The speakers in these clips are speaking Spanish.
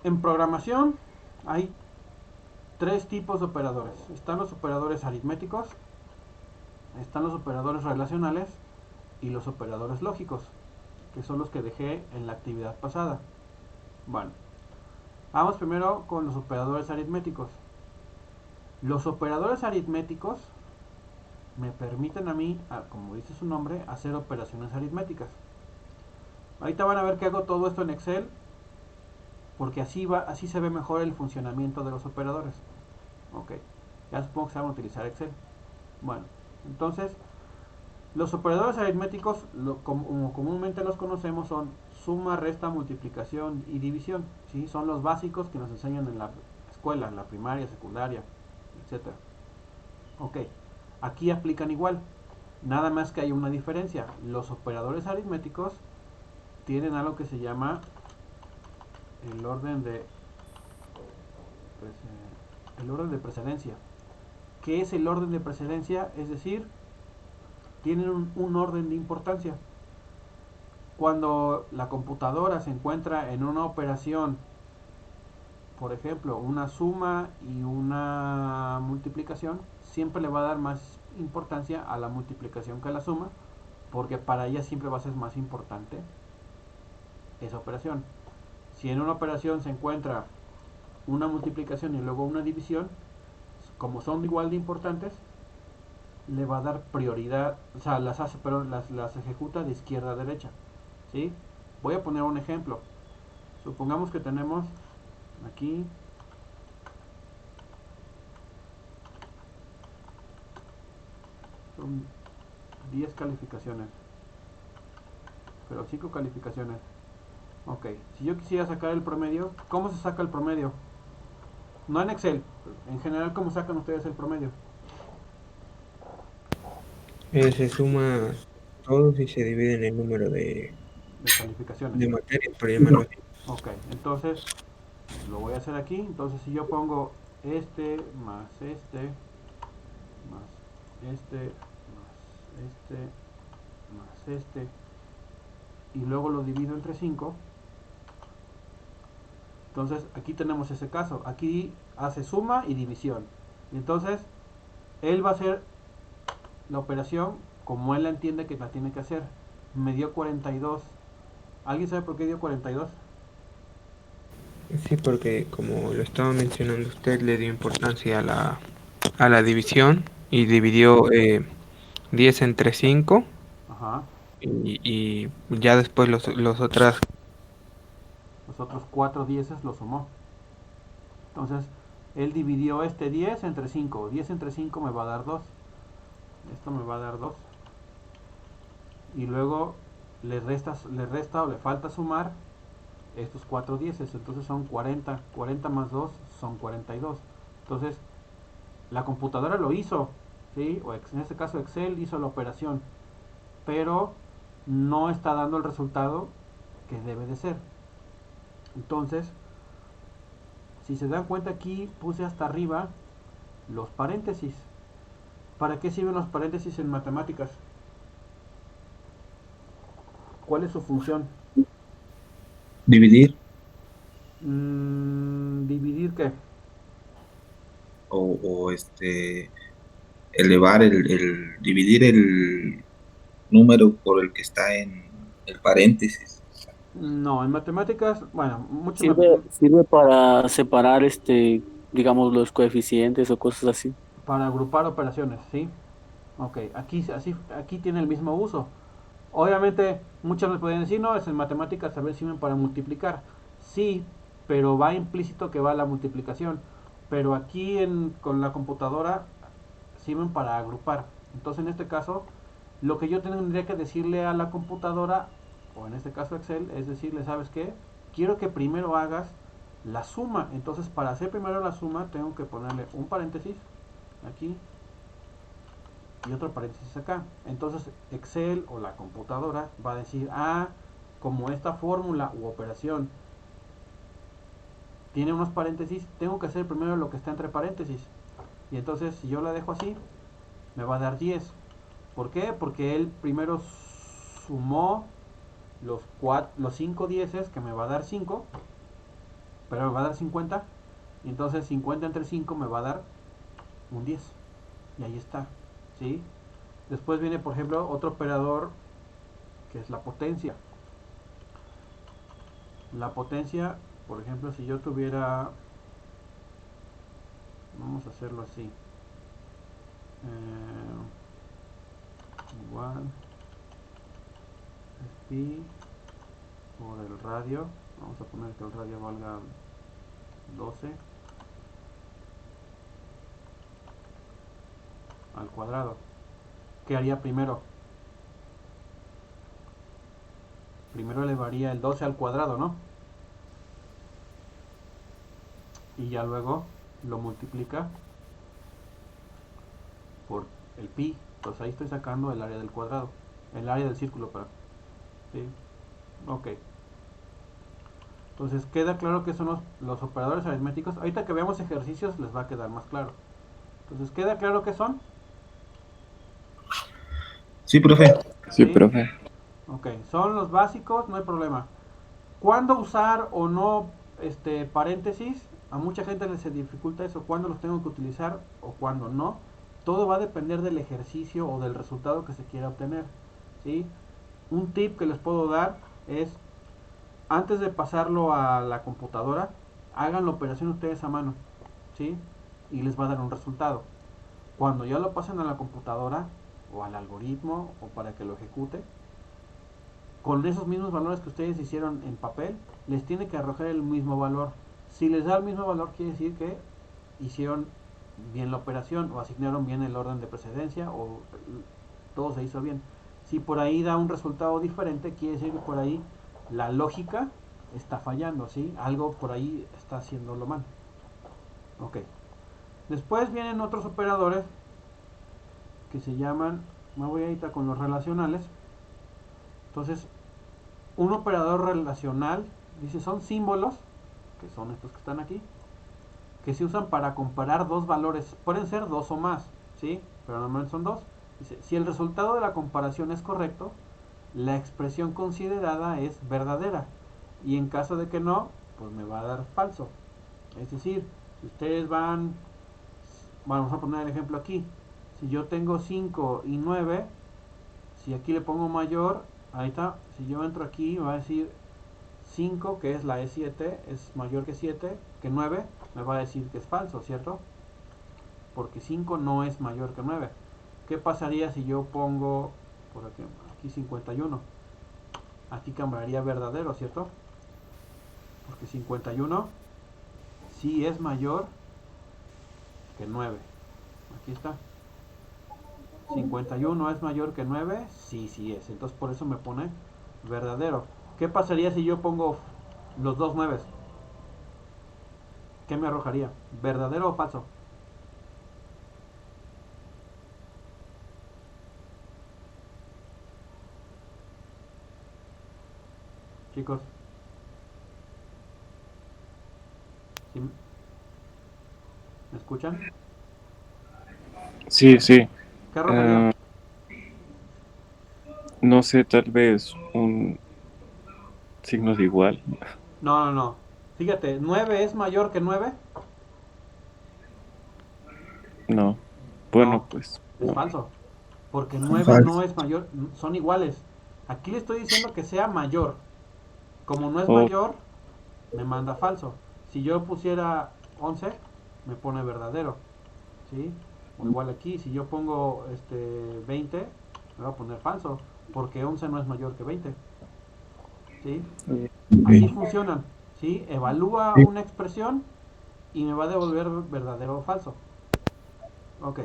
En programación hay tres tipos de operadores. Están los operadores aritméticos, están los operadores relacionales y los operadores lógicos, que son los que dejé en la actividad pasada. Bueno, vamos primero con los operadores aritméticos. Los operadores aritméticos me permiten a mí, como dice su nombre, hacer operaciones aritméticas. Ahorita van a ver que hago todo esto en Excel, porque así se ve mejor el funcionamiento de los operadores. Ok, ya supongo que se van a utilizar Excel. Bueno, entonces, los operadores aritméticos, como comúnmente los conocemos, son suma, resta, multiplicación y división. ¿Sí? Son los básicos que nos enseñan en la escuela, en la primaria, secundaria, etc. Ok, aquí aplican igual, nada más que hay una diferencia. Los operadores aritméticos tienen algo que se llama el orden de precedencia. ¿Qué es el orden de precedencia? Es decir, tienen un orden de importancia. Cuando la computadora se encuentra en una operación, por ejemplo, una suma y una multiplicación, siempre le va a dar más importancia a la multiplicación que a la suma, porque para ella siempre va a ser más importante esa operación. Si en una operación se encuentra una multiplicación y luego una división, como son igual de importantes, le va a dar prioridad, o sea, las hace, pero las ejecuta de izquierda a derecha. ¿Sí? Voy a poner un ejemplo. Supongamos que tenemos aquí son 10 calificaciones, pero 5 calificaciones. Ok, si yo quisiera sacar el promedio, ¿cómo se saca el promedio? No en Excel, en general, ¿cómo sacan ustedes el promedio? Se suma todos y se divide en el número De calificaciones. de materias, por llamarlo así. Ok, entonces lo voy a hacer aquí. Entonces, si yo pongo este más este más este más este más este y luego lo divido entre 5, entonces aquí tenemos ese caso. Aquí hace suma y división. Y entonces él va a hacer la operación como él la entiende que la tiene que hacer. Me dio 42. ¿Alguien sabe por qué dio 42? Sí, porque como lo estaba mencionando usted, le dio importancia a la división y dividió 10 entre 5 Ajá. y ya después los otras. Los otros 4 dieces los sumó. Entonces, él dividió este 10 entre 5. 10 entre 5 me va a dar 2. Esto me va a dar 2. Y luego le resta o le falta sumar estos 4 dieces. Entonces son 40. 40 más 2 son 42. Entonces, la computadora lo hizo. ¿Sí? O en este caso Excel hizo la operación. Pero no está dando el resultado que debe de ser. Entonces, si se dan cuenta aquí puse hasta arriba los paréntesis. ¿Para qué sirven los paréntesis en matemáticas? ¿Cuál es su función? Dividir ¿Dividir qué? o elevar dividir el número por el que está en el paréntesis. No, en matemáticas, bueno, muchos Sirve para separar digamos, los coeficientes o cosas así. para agrupar operaciones, ¿sí? Ok, aquí tiene el mismo uso. Obviamente, muchos me pueden decir, no, es en matemáticas a ver sirven para multiplicar. Sí, pero va implícito que va la multiplicación. Pero aquí con la computadora sirven para agrupar. Entonces, en este caso, lo que yo tendría que decirle a la computadora, o en este caso Excel, es decirle, ¿sabes qué? Quiero que primero hagas la suma. Entonces, para hacer primero la suma, tengo que ponerle un paréntesis aquí y otro paréntesis acá. Entonces, Excel o la computadora va a decir, como esta fórmula u operación tiene unos paréntesis, tengo que hacer primero lo que está entre paréntesis. Y entonces, si yo la dejo así, me va a dar 10. ¿Por qué? Porque él primero sumó los 5 dieces, que me va a dar 5, pero me va a dar 50. Y entonces 50 entre 5 me va a dar un 10. Y ahí está, ¿sí? Después viene, por ejemplo, otro operador que es la potencia. La potencia, por ejemplo, si yo tuviera, vamos a hacerlo así, igual es pi por el radio, vamos a poner que el radio valga 12 al cuadrado. ¿Qué haría primero? Primero elevaría el 12 al cuadrado, ¿no? Y ya luego lo multiplica por el pi. Entonces ahí estoy sacando el área del cuadrado, el área del círculo, perdón. ¿Sí? Ok. Entonces queda claro que son los operadores aritméticos. Ahorita que veamos ejercicios les va a quedar más claro. Entonces, ¿queda claro qué son? Sí, profe. Sí, ¿Sí? profe. Ok, son los básicos, no hay problema. ¿Cuándo usar o no paréntesis? A mucha gente les se dificulta eso, cuándo los tengo que utilizar o cuándo no. Todo va a depender del ejercicio o del resultado que se quiera obtener. ¿Sí? Un tip que les puedo dar es, antes de pasarlo a la computadora, hagan la operación ustedes a mano. ¿Sí? Y les va a dar un resultado. Cuando ya lo pasen a la computadora o al algoritmo o para que lo ejecute, con esos mismos valores que ustedes hicieron en papel, les tiene que arrojar el mismo valor. Si les da el mismo valor, quiere decir que hicieron bien la operación o asignaron bien el orden de precedencia o todo se hizo bien. Si por ahí da un resultado diferente, quiere decir que por ahí la lógica está fallando, ¿sí? Algo por ahí está haciéndolo mal. Ok. Después vienen otros operadores que se llaman, me voy a ir con los relacionales. Entonces, un operador relacional, dice, son símbolos, que son estos que están aquí, que se usan para comparar dos valores. Pueden ser dos o más, ¿sí? Pero normalmente son dos. Dice, si el resultado de la comparación es correcto, la expresión considerada es verdadera. Y en caso de que no, pues me va a dar falso. Es decir, si ustedes vamos a poner el ejemplo aquí. Si yo tengo 5 y 9, si aquí le pongo mayor, ahí está, si yo entro aquí me va a decir 5, que es la E7, es mayor que 7, que 9, me va a decir que es falso, ¿cierto? Porque 5 no es mayor que 9. ¿Qué pasaría si yo pongo, por aquí 51? Aquí cambiaría verdadero, ¿cierto? Porque 51 sí es mayor que 9. Aquí está. 51 es mayor que 9, sí, sí es. Entonces por eso me pone verdadero. ¿Qué pasaría si yo pongo los dos 9? ¿Qué me arrojaría? ¿Verdadero o falso? Chicos, ¿sí me escuchan? Sí, sí. ¿Qué arrojaría? Ah, no sé, tal vez un signo de igual. No, no, no. Fíjate, 9 es mayor que 9. No. Bueno, No, pues es no. falso. Porque 9 no Falso. es mayor, son iguales. Aquí le estoy diciendo que sea mayor. Como no es Oh, mayor, me manda falso. Si yo pusiera 11, me pone verdadero. ¿Sí? O igual aquí, si yo pongo 20, me va a poner falso. Porque 11 no es mayor que 20. ¿Sí? Así Ok. funcionan. ¿Sí? Evalúa Sí. una expresión y me va a devolver verdadero o falso. Ok.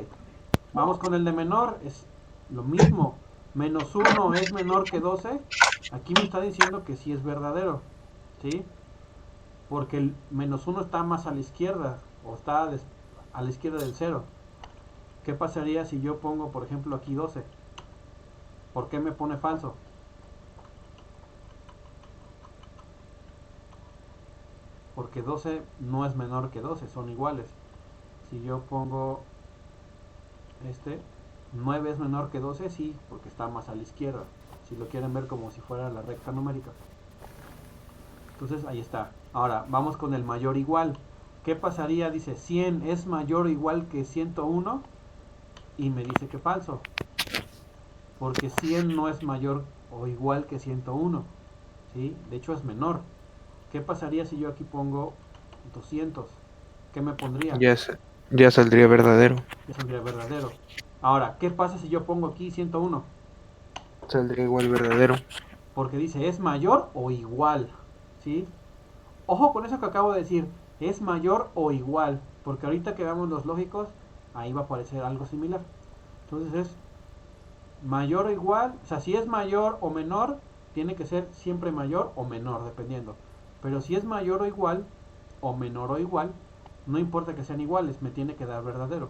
Vamos con el de menor, es lo mismo. Menos 1 es menor que 12. Aquí me está diciendo que sí es verdadero. ¿Sí? Porque el menos 1 está más a la izquierda o está a la izquierda del cero. ¿Qué pasaría si yo pongo, por ejemplo, aquí 12? ¿Por qué me pone falso? Porque 12 no es menor que 12, son iguales. Si yo pongo este, 9 es menor que 12, sí, porque está más a la izquierda. Si lo quieren ver como si fuera la recta numérica. Entonces ahí está. Ahora, vamos con el mayor igual. ¿Qué pasaría? Dice, 100 es mayor o igual que 101 y me dice que falso. Porque 100 no es mayor o igual que 101. ¿Sí? De hecho es menor. ¿Qué pasaría si yo aquí pongo 200? ¿Qué me pondría? Ya saldría verdadero. Ya saldría verdadero. Ahora, ¿qué pasa si yo pongo aquí 101? Saldría igual verdadero. Porque dice, es mayor o igual. ¿Sí? Ojo con eso que acabo de decir. Es mayor o igual. Porque ahorita que veamos los lógicos, ahí va a aparecer algo similar. Entonces es mayor o igual. O sea, si es mayor o menor, tiene que ser siempre mayor o menor, dependiendo. Pero si es mayor o igual, o menor o igual, no importa que sean iguales, me tiene que dar verdadero.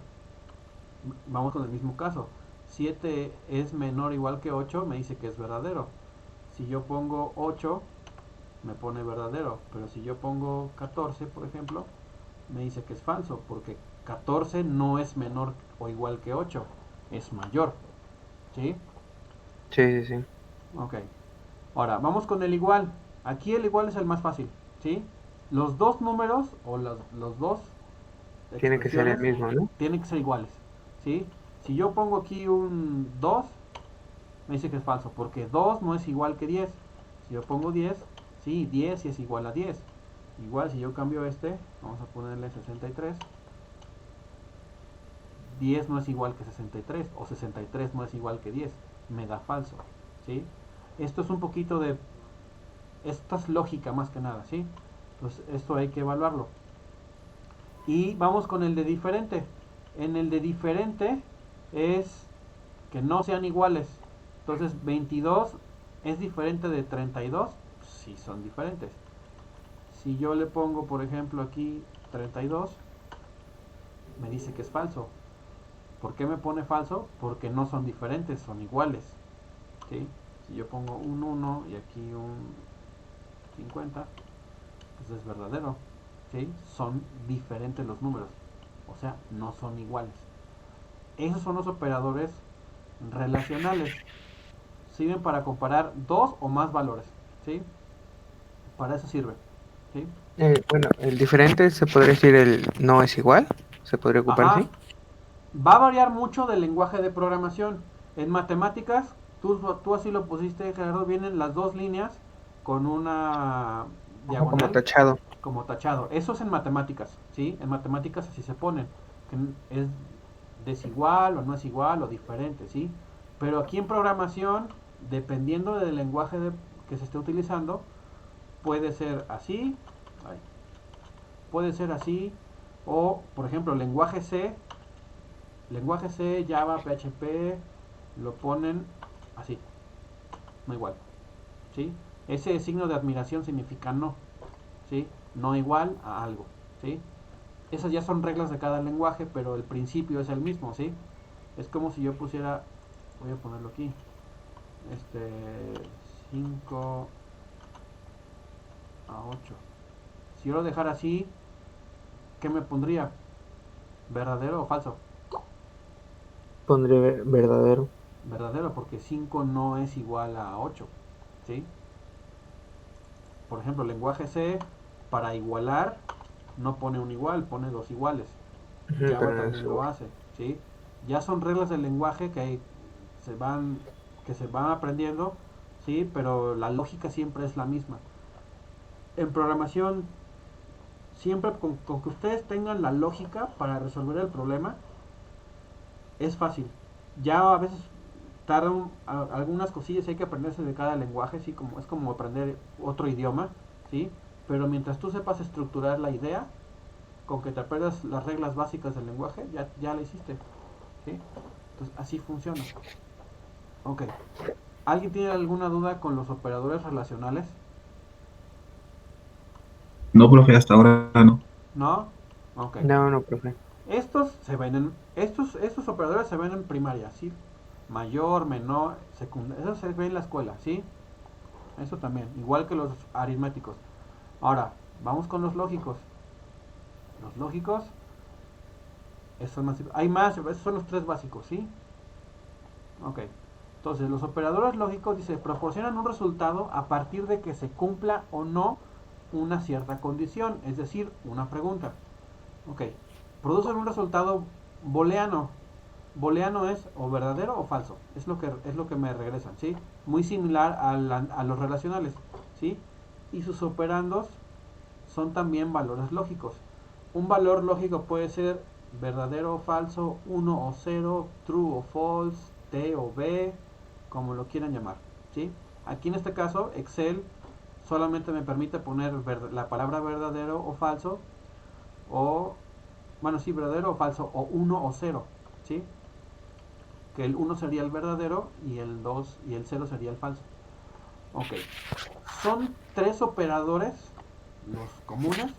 Vamos con el mismo caso. 7 es menor o igual que 8, me dice que es verdadero. Si yo pongo 8, me pone verdadero. Pero si yo pongo 14, por ejemplo, me dice que es falso, porque 14 no es menor o igual que 8, es mayor. ¿Sí? Sí, sí, sí. Ok. Ahora, vamos con el igual. Aquí el igual es el más fácil. ¿Sí? Los dos números o los dos Tiene que ser el expresiones mismo, ¿no? tienen que ser iguales. ¿Sí? Si yo pongo aquí un 2, me dice que es falso, porque 2 no es igual que 10. Si yo pongo 10, sí, 10 sí es igual a 10. Igual si yo cambio este, vamos a ponerle 63. 10 no es igual que 63, o 63 no es igual que 10. Me da falso. ¿Sí? Esto es un poquito de... Esto es lógica más que nada, ¿sí? Entonces esto hay que evaluarlo. Y vamos con el de diferente. En el de diferente es que no sean iguales. Entonces 22 es diferente de 32. Sí son diferentes. Si yo le pongo, por ejemplo, aquí 32, me dice que es falso. ¿Por qué me pone falso? Porque no son diferentes, son iguales. ¿Sí? Si yo pongo un 1 y aquí un 50, pues es verdadero. ¿Sí? Son diferentes los números. O sea, no son iguales. Esos son los operadores relacionales. Sirven para comparar dos o más valores. ¿Sí? Para eso sirve. ¿Sí? Bueno, el diferente se podría decir el no es igual. Se podría ocupar Ajá. así. Va a variar mucho del lenguaje de programación. En matemáticas, tú así lo pusiste, Gerardo, vienen las dos líneas con una Ojo, como diagonal tachado. como tachado. Eso es en matemáticas, ¿sí? En matemáticas así se ponen. Que es desigual o no es igual o diferente, ¿sí? Pero aquí en programación, dependiendo del lenguaje que se esté utilizando, puede ser así, ay, puede ser así, o por ejemplo, lenguaje C, Java, PHP, lo ponen así, no igual, ¿sí? Ese signo de admiración significa no, ¿sí? No igual a algo, ¿sí? Esas ya son reglas de cada lenguaje, pero el principio es el mismo, ¿sí? Es como si yo pusiera, voy a ponerlo aquí, 5 a 8. Si yo lo dejara así, ¿qué me pondría? ¿Verdadero o falso? Pondré verdadero. Verdadero, porque 5 no es igual a 8, ¿sí? Por ejemplo, lenguaje C, para igualar, no pone un igual, pone dos iguales. Ujú, Java pero no es también lo igual. hace, ¿sí? Ya son reglas del lenguaje se van, que se van aprendiendo, ¿sí? Pero la lógica siempre es la misma. En programación, siempre con que ustedes tengan la lógica para resolver el problema, es fácil. Ya a veces tardan algunas cosillas, hay que aprenderse de cada lenguaje, ¿sí? Como, es como aprender otro idioma, ¿sí? Pero mientras tú sepas estructurar la idea, con que te aprendas las reglas básicas del lenguaje, ya la hiciste, ¿sí? Entonces así funciona. Ok. ¿Alguien tiene alguna duda con los operadores relacionales? No, profe, hasta ahora no. ¿No? Ok. No, no, profe. Estos operadores se ven en primaria, ¿sí? Mayor, menor, secundaria. Eso se ve en la escuela, ¿sí? Eso también. Igual que los aritméticos. Ahora, vamos con los lógicos. Los lógicos, hay más, esos son los tres básicos, ¿sí? Ok. Entonces, los operadores lógicos, dice, proporcionan un resultado a partir de que se cumpla o no una cierta condición, es decir, una pregunta. Ok, producen un resultado booleano. Booleano es o verdadero o falso, es lo que me regresan, ¿sí? Muy similar a los relacionales, ¿sí? Y sus operandos son también valores lógicos. Un valor lógico puede ser verdadero o falso, 1 o 0, true o false, T o B, como lo quieran llamar, ¿sí? Aquí en este caso, Excel solamente me permite poner la palabra verdadero o falso, o, bueno, sí, verdadero o falso, o 1 o 0, ¿sí? Que el 1 sería el verdadero y el 2 y el 0 sería el falso. Ok, son tres operadores, los comunes,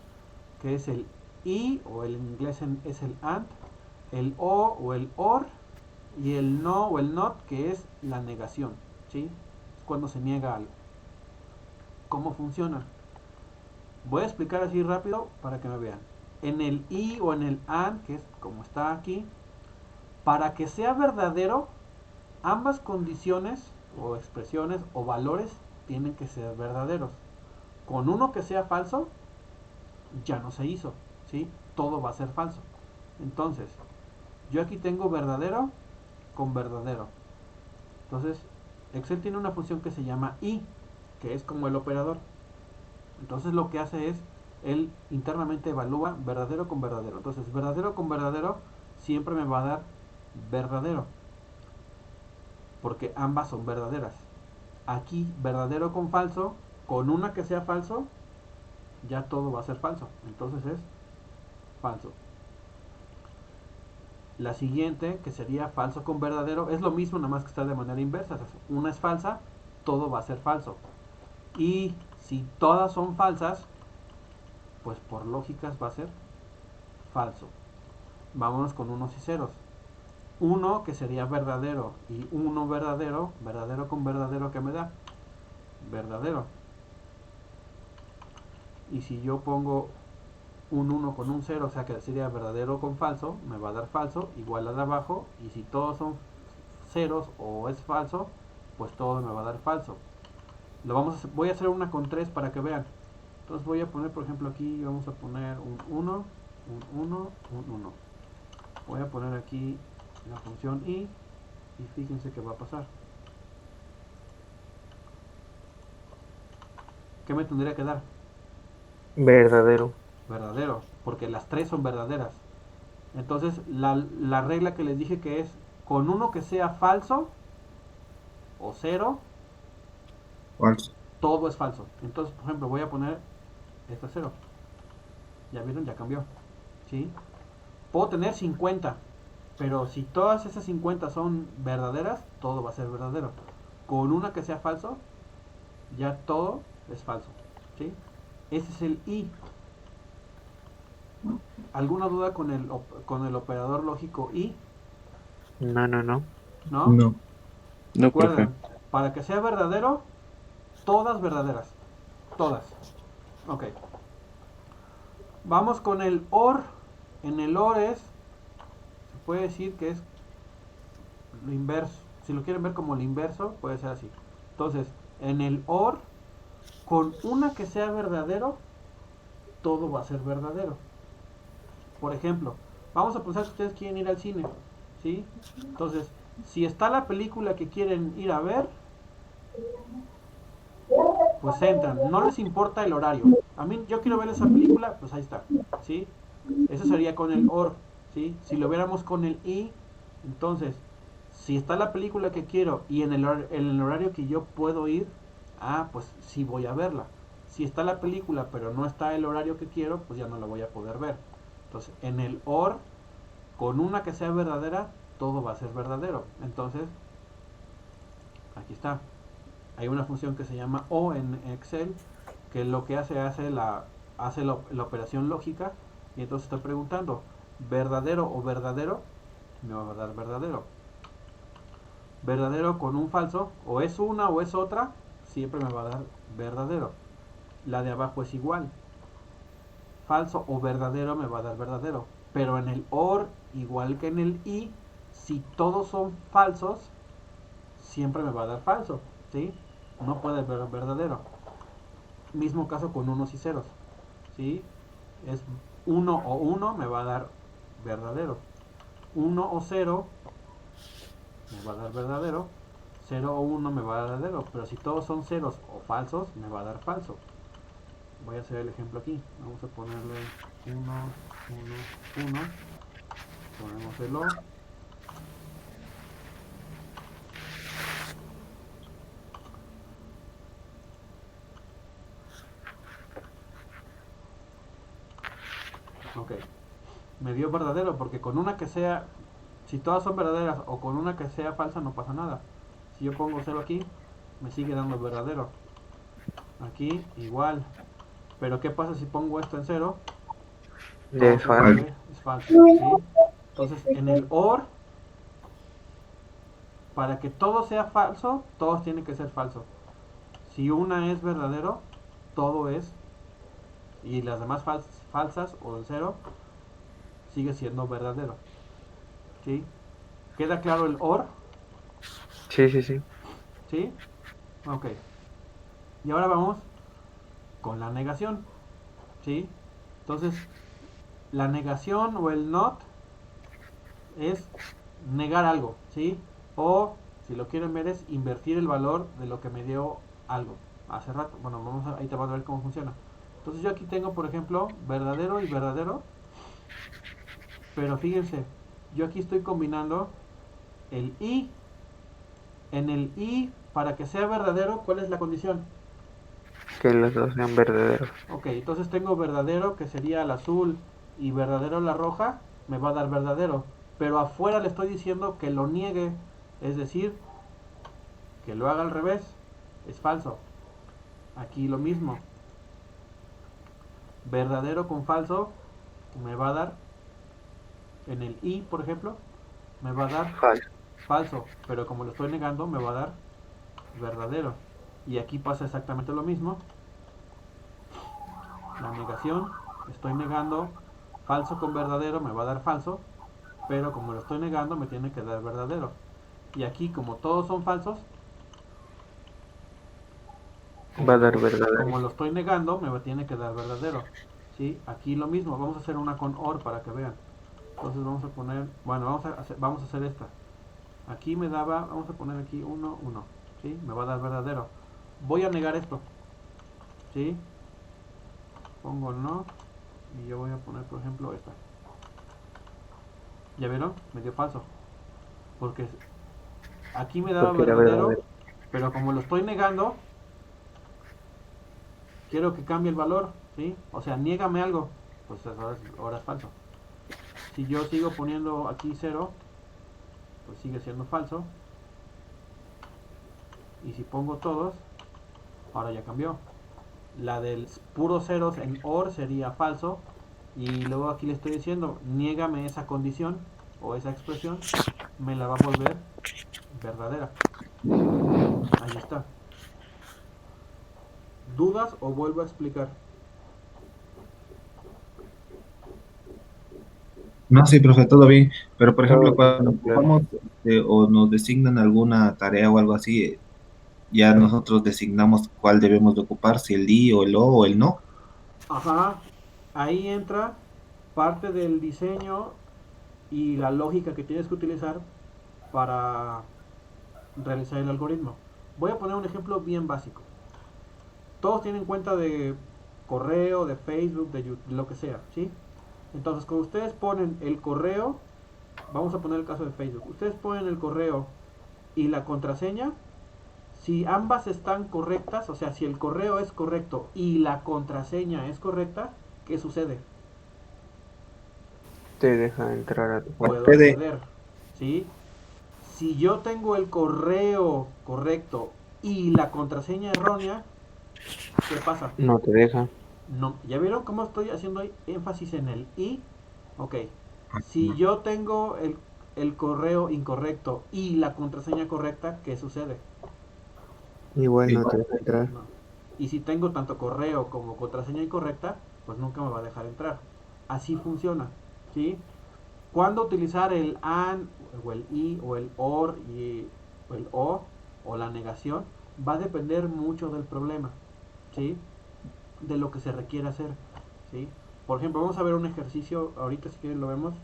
que es el y, o el en inglés es el and, el o el or, y el no o el not, que es la negación, ¿sí? Es cuando se niega algo. ¿Cómo funciona? Voy a explicar así rápido para que me vean. En el y o en el and, que es como está aquí, para que sea verdadero, ambas condiciones o expresiones o valores tienen que ser verdaderos. Con uno que sea falso, ya no se hizo, ¿sí? Todo va a ser falso. Entonces, yo aquí tengo verdadero con verdadero. Entonces, Excel tiene una función que se llama y, que es como el operador. Entonces, lo que hace es, él internamente evalúa verdadero con verdadero. Entonces, verdadero con verdadero siempre me va a dar verdadero, porque ambas son verdaderas. Aquí, verdadero con falso, con una que sea falso, ya todo va a ser falso. Entonces es falso. La siguiente, que sería falso con verdadero, es lo mismo, nada más que está de manera inversa. Una es falsa, todo va a ser falso. Y si todas son falsas, pues por lógicas va a ser falso. Vámonos con unos y ceros. Uno que sería verdadero y uno verdadero, verdadero con verdadero, ¿qué me da? Verdadero. Y si yo pongo un 1 con un 0, o sea que sería verdadero con falso, me va a dar falso, igual a de abajo, y si todos son ceros o es falso, pues todo me va a dar falso. Voy a hacer una con 3 para que vean. Entonces voy a poner, por ejemplo, aquí vamos a poner un 1, un 1, un 1. Voy a poner aquí la función y fíjense qué va a pasar. ¿Qué me tendría que dar? Verdadero. Verdadero, porque las tres son verdaderas. Entonces, la regla que les dije que es con uno que sea falso o cero, Falso. todo es falso. Entonces, por ejemplo, voy a poner este cero. Ya vieron, ya cambió. ¿Sí? Puedo tener 50, pero si todas esas 50 son verdaderas, todo va a ser verdadero. Con una que sea falso, ya todo es falso. ¿Sí? Ese es el y. ¿Alguna duda con el operador lógico y? No, no, no. ¿No? No. No, profe. Recuerden, para que sea verdadero, todas verdaderas. Todas. Ok. Vamos con el OR. En el OR se puede decir que es lo inverso. Si lo quieren ver como lo inverso, puede ser así. Entonces, en el OR, con una que sea verdadero, todo va a ser verdadero. Por ejemplo, vamos a pensar que ustedes quieren ir al cine, ¿sí? Entonces, si está la película que quieren ir a ver, pues entran. No les importa el horario. A mí, yo quiero ver esa película, pues ahí está, ¿sí? Eso sería con el OR, ¿sí? Si lo viéramos con el I, entonces, si está la película que quiero y en el horario que yo puedo ir, pues sí voy a verla. Si está la película pero no está el horario que quiero, pues ya no la voy a poder ver. Entonces, en el OR, con una que sea verdadera, todo va a ser verdadero. Entonces, aquí está. Hay una función que se llama O en Excel, que lo que hace la operación lógica, y entonces estoy preguntando, ¿verdadero o verdadero? Me va a dar verdadero. Verdadero con un falso, o es una o es otra, siempre me va a dar verdadero. La de abajo es igual. Falso o verdadero me va a dar verdadero. Pero en el OR, igual que en el I, si todos son falsos, siempre me va a dar falso, ¿sí? No puede ver verdadero. Mismo caso con unos y ceros, ¿sí? Es 1 o 1 me va a dar verdadero. 1 o 0 me va a dar verdadero. 0 o 1 me va a dar verdadero. Pero si todos son ceros o falsos, me va a dar falso. Voy a hacer el ejemplo aquí. Vamos a ponerle 1, 1, 1. Ponemos el O. Ok. Me dio verdadero porque con una que sea, si todas son verdaderas o con una que sea falsa no pasa nada. Si yo pongo 0 aquí, me sigue dando verdadero. Aquí igual. Pero ¿qué pasa si pongo esto en 0? Ya Todo es se falso. vuelve es falso, ¿sí? Entonces en el OR, para que todo sea falso, todos tienen que ser falso. Si una es verdadero, todo es, y las demás falsas o el 0 sigue siendo verdadero, ¿sí? ¿Queda claro el OR? Sí, sí, sí. ¿Sí? Ok. Y ahora vamos con la negación, ¿sí? Entonces, la negación o el not es negar algo, ¿sí? O, si lo quieren ver, es invertir el valor de lo que me dio algo hace rato. Bueno, ahí te vas a ver cómo funciona. Entonces yo aquí tengo, por ejemplo, verdadero y verdadero, pero fíjense, yo aquí estoy combinando el y. En el y, para que sea verdadero, ¿cuál es la condición? Que los dos sean verdaderos. Ok, entonces tengo verdadero, que sería el azul, y verdadero la roja, me va a dar verdadero. Pero afuera le estoy diciendo que lo niegue, es decir, que lo haga al revés, es falso. Aquí lo mismo, verdadero con falso me va a dar, en el y por ejemplo, me va a dar Falso. falso, pero como lo estoy negando me va a dar verdadero. Y aquí pasa exactamente lo mismo, la negación, estoy negando falso con verdadero me va a dar falso, pero como lo estoy negando me tiene que dar verdadero. Y aquí como todos son falsos, Va a dar verdadero. como lo estoy negando me tiene que dar verdadero. ¿Sí? Aquí lo mismo, vamos a hacer una con OR para que vean. Entonces vamos a poner, bueno, vamos a hacer esta. Aquí me daba, vamos a poner aquí 1, 1. ¿Sí? Me va a dar verdadero. Voy a negar esto. ¿Sí? Pongo no. Y yo voy a poner, por ejemplo, esta. ¿Ya vieron? Me dio falso. Porque aquí me daba Porque era verdadero, verdadero. pero como lo estoy negando, quiero que cambie el valor. ¿Sí? O sea, niégame algo. Pues ahora es falso. Si yo sigo poniendo aquí 0, pues sigue siendo falso. Y si pongo todos, ahora ya cambió. La del puros ceros en OR sería falso. Y luego aquí le estoy diciendo, niégame esa condición o esa expresión, me la va a volver verdadera. Ahí está. ¿Dudas o vuelvo a explicar? No, sí, profe, todo bien. Pero, por ejemplo, Todo bien, cuando todo claro. ocupamos o nos designan alguna tarea o algo así, ya nosotros designamos cuál debemos de ocupar, si el i o el o o el no. Ajá. Ahí entra parte del diseño y la lógica que tienes que utilizar para realizar el algoritmo. Voy a poner un ejemplo bien básico. Todos tienen cuenta de correo, de Facebook, de YouTube, lo que sea, ¿sí? Entonces, cuando ustedes ponen el correo, vamos a poner el caso de Facebook, ustedes ponen el correo y la contraseña, si ambas están correctas, o sea, si el correo es correcto y la contraseña es correcta, ¿qué sucede? Te deja entrar a tu cuenta. Puedo Puede, acceder, ¿sí? Si yo tengo el correo correcto y la contraseña errónea, ¿qué pasa? No te deja. No, ¿ya vieron cómo estoy haciendo énfasis en el i? Ok. Si yo tengo el correo incorrecto y la contraseña correcta, ¿qué sucede? Igual no te igual, deja entrar. No. Y si tengo tanto correo como contraseña incorrecta, pues nunca me va a dejar entrar. Así funciona, ¿sí? ¿Cuándo utilizar el AND o el I o el OR y el O o la negación? Va a depender mucho del problema, ¿sí? de lo que se requiere hacer, ¿sí? Por ejemplo, vamos a ver un ejercicio, ahorita si quieren lo vemos,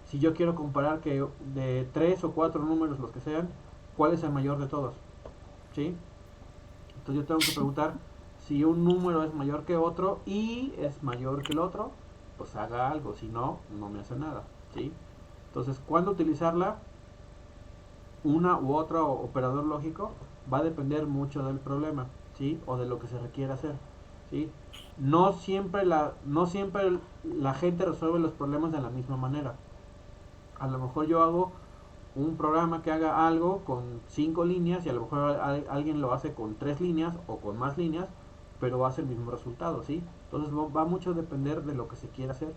si yo quiero comparar que de 3 o 4 números, los que sean, ¿cuál es el mayor de todos? ¿Sí? Entonces yo tengo que preguntar si un número es mayor que otro y es mayor que el otro, pues haga algo, si no, no me hace nada, ¿sí? Entonces, ¿cuándo utilizarla? Una u otro operador lógico va a depender mucho del problema, ¿sí? O de lo que se requiere hacer, ¿sí? No siempre la gente resuelve los problemas de la misma manera. A lo mejor yo hago un programa que haga algo con 5 líneas y a lo mejor alguien lo hace con 3 líneas o con más líneas, pero va a ser el mismo resultado, ¿sí? Entonces va mucho a depender de lo que se quiera hacer.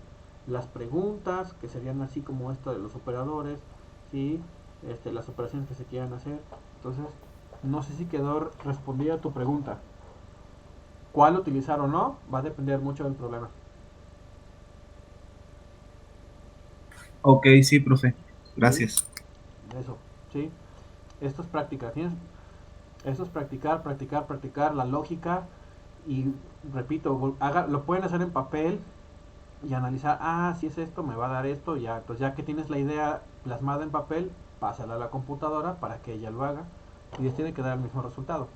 Las preguntas, que serían así como esto de los operadores, ¿sí? Las operaciones que se quieran hacer. Entonces, no sé si quedó respondida tu pregunta. ¿Cuál utilizar o no? Va a depender mucho del problema. Ok, sí, profe. ¿Sí? Gracias. Eso, ¿sí? Esto es práctica. Esto es practicar, practicar, practicar la lógica y repito, lo pueden hacer en papel y analizar, si es esto, me va a dar esto, ya, entonces ya que tienes la idea plasmada en papel, pásala a la computadora para que ella lo haga y les tiene que dar el mismo resultado.